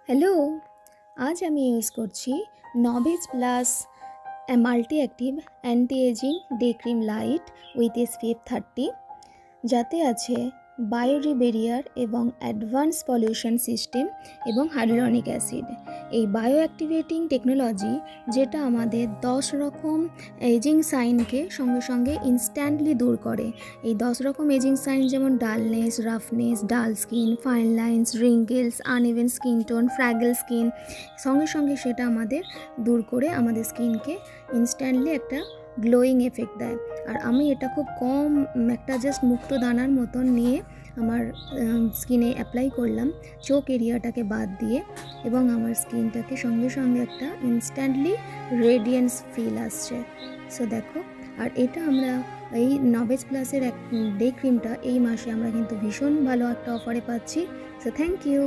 Hello, আজ আমি use করছি Novage plus multi active anti ageing day cream light with SPF 30, যাতে আছে বায়োরিবেরিয়ার এবং অ্যাডভান্স পলিউশন সিস্টেম এবং হাইড্রোনিক অ্যাসিড। এই বায়ো অ্যাক্টিভেটিং টেকনোলজি যেটা আমাদের 10 রকম এজিং সাইনকে সঙ্গে সঙ্গে ইনস্ট্যান্টলি দূর করে। এই 10 রকম এজিং সাইন যেমন dullness, roughness, dull skin, fine lines, wrinkles, uneven skin tone, fragile skin, সঙ্গে সঙ্গে সেটা আমাদের দূর করে আমাদের স্কিনকে ইনস্ট্যান্টলি একটা গ্লোয়িং এফেক্ট দেয়। আর আমি এটা খুব কম একটা জাস্ট মুক্ত দানার মতন নিয়ে আমার স্কিনে অ্যাপ্লাই করলাম, চোখ এরিয়াটাকে বাদ দিয়ে, এবং আমার স্কিনটাকে সঙ্গে সঙ্গে একটা ইনস্ট্যান্টলি রেডিয়েন্স ফিল আসছে। সো দেখো, আর এটা আমরা এই নভেজ প্লাসের ডে ক্রিমটা এই মাসে আমরা কিন্তু ভীষণ ভালো একটা অফারে পাচ্ছি। So thank you.